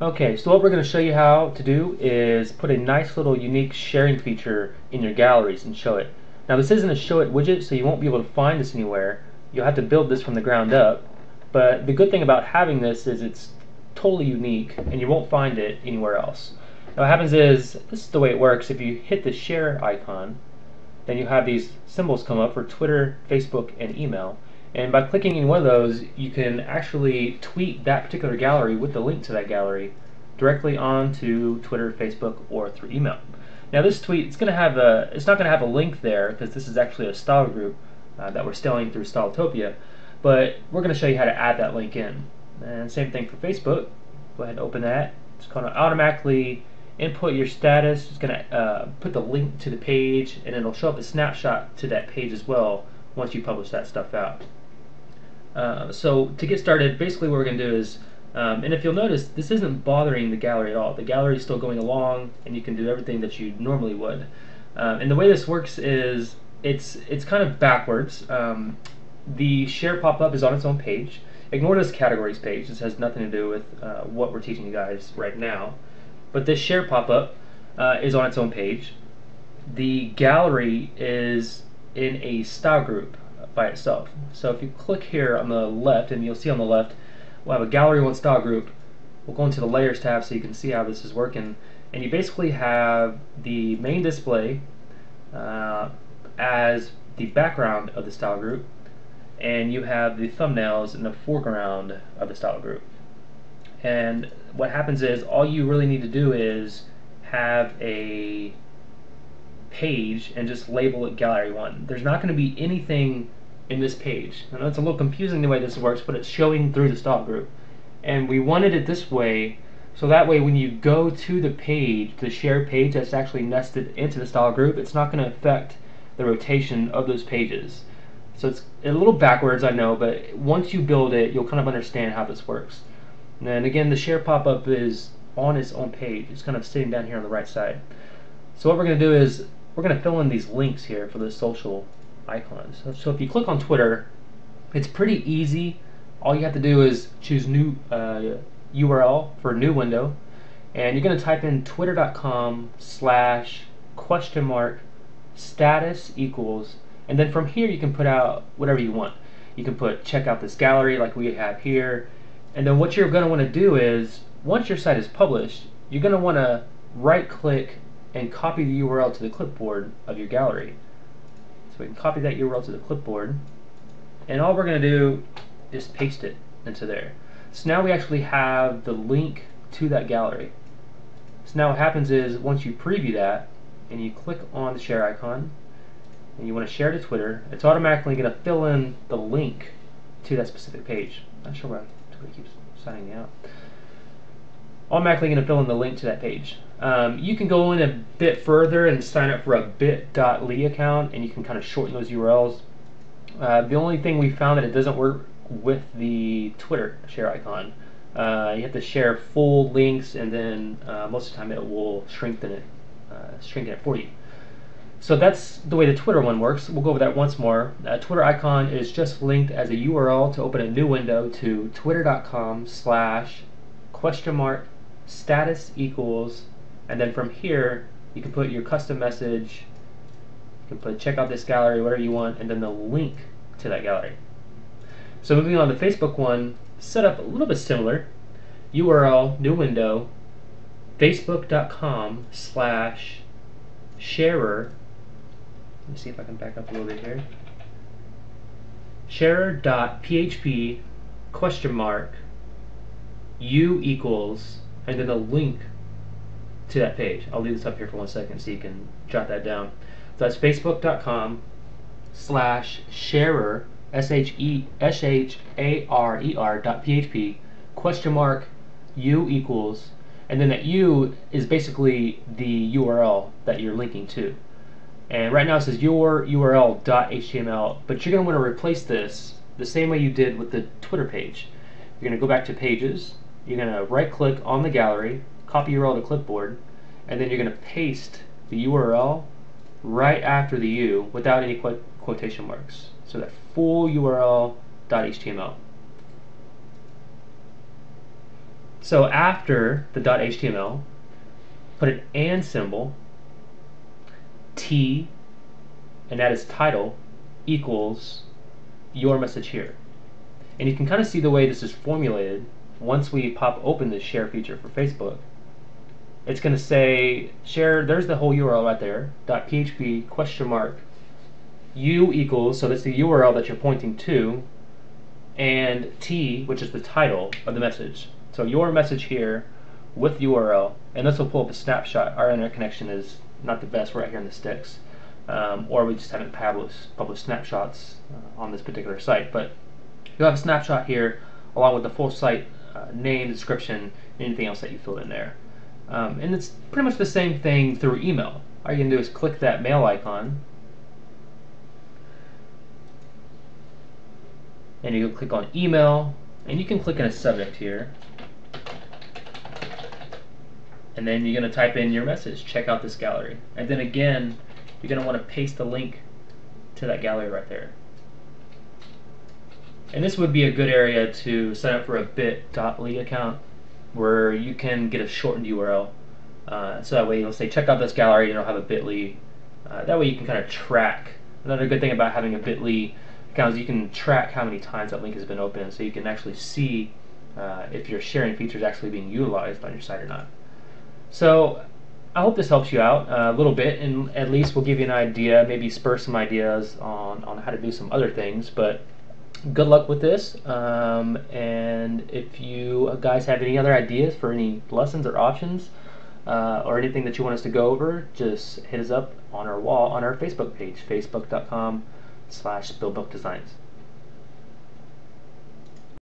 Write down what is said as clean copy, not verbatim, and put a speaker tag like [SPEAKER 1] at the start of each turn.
[SPEAKER 1] Okay, so what we're going to show you how to do is put a nice little unique sharing feature in your galleries and Showit. Now this isn't a Showit widget, so you won't be able to find this anywhere. You'll have to build this from the ground up. But the good thing about having this is it's totally unique and you won't find it anywhere else. Now what happens is, this is the way it works. If you hit the share icon, then you have these symbols come up for Twitter, Facebook, and email. And by clicking in one of those, you can actually tweet that particular gallery with the link to that gallery directly onto Twitter, Facebook, or through email. Now this tweet, it's not going to have a link there because this is actually a style group that we're styling through Styletopia, but we're going to show you how to add that link in. And same thing for Facebook. Go ahead and open that. It's going to automatically input your status. It's going to put the link to the page, and it'll show up a snapshot to that page as well once you publish that stuff out. So to get started, basically what we're going to do is, and if you'll notice, this isn't bothering the gallery at all. The gallery is still going along, and you can do everything that you normally would. And the way this works is, it's kind of backwards. The share pop-up is on its own page. Ignore this categories page. This has nothing to do with what we're teaching you guys right now. But this share pop-up is on its own page. The gallery is in a style group by itself. So if you click here on the left, and you'll see on the left, we'll have a gallery one style group. We'll go into the layers tab so you can see how this is working. And you basically have the main display as the background of the style group, and you have the thumbnails in the foreground of the style group. And what happens is, all you really need to do is have a page and just label it gallery 1. There's not going to be anything in this page. I know it's a little confusing the way this works, but it's showing through the style group. And we wanted it this way, so that way when you go to the page, the share page that's actually nested into the style group, it's not going to affect the rotation of those pages. So it's a little backwards, I know, but once you build it, you'll kind of understand how this works. And again, the share pop-up is on its own page. It's kind of sitting down here on the right side. So what we're going to do is, we're going to fill in these links here for the social icons. So if you click on Twitter, it's pretty easy. All you have to do is choose new URL for a new window, and you're going to type in twitter.com/status equals, and then from here you can put out whatever you want. You can put check out this gallery like we have here, and then what you're going to want to do is, once your site is published, you're going to want to right click and copy the URL to the clipboard of your gallery. So we can copy that URL to the clipboard, and all we're going to do is paste it into there. So now we actually have the link to that gallery. So now what happens is, once you preview that and you click on the share icon and you want to share to Twitter, it's automatically going to fill in the link to that specific page. Not sure why Twitter keeps signing me out. Automatically going to fill in the link to that page. You can go in a bit further and sign up for a bit.ly account, and you can kind of shorten those URLs. The only thing we found that it doesn't work with the Twitter share icon. You have to share full links, and then most of the time it will strengthen it for you. So that's the way the Twitter one works. We'll go over that once more. Twitter icon is just linked as a URL to open a new window to twitter.com/status equals, and then from here you can put your custom message. You can put check out this gallery, whatever you want, and then the link to that gallery. So moving on to the Facebook one, set up a little bit similar. URL, new window, facebook.com/sharer. Let me see if I can back up a little bit here. Sharer.php U equals, and then a link to that page. I'll leave this up here for 1 second so you can jot that down. So that's facebook.com/sharer sharer.php U equals, and then that U is basically the URL that you're linking to. And right now it says your URL.html, but you're going to want to replace this the same way you did with the Twitter page. You're going to go back to Pages, you're going to right click on the gallery, copy URL to clipboard, and then you're going to paste the URL right after the U without any quotation marks. So that full URL.html. So after the .html, put an and symbol, t, and that is title, equals your message here. And you can kind of see the way this is formulated. Once we pop open this share feature for Facebook, it's going to say share, there's the whole URL right there, .php question mark u equals, so that's the URL that you're pointing to, and t, which is the title of the message. So your message here with URL, and this will pull up a snapshot. Our internet connection is not the best right here in the sticks, or we just haven't published snapshots on this particular site, but you'll have a snapshot here along with the full site name, description, anything else that you filled in there. And it's pretty much the same thing through email. All you're going to do is click that mail icon, and you can click on email, and you can click in a subject here, and then you're going to type in your message, check out this gallery, and then again you're going to want to paste the link to that gallery right there. And this would be a good area to sign up for a bit.ly account where you can get a shortened URL, so that way you'll say check out this gallery, and it'll have a bit.ly. That way you can kind of track. Another good thing about having a bit.ly account is you can track how many times that link has been opened, so you can actually see if your sharing feature is actually being utilized on your site or not. So I hope this helps you out a little bit, and at least will give you an idea, maybe spur some ideas on how to do some other things. But good luck with this, and if you guys have any other ideas for any lessons or options or anything that you want us to go over, just hit us up on our wall on our Facebook page, facebook.com/BillBookDesigns.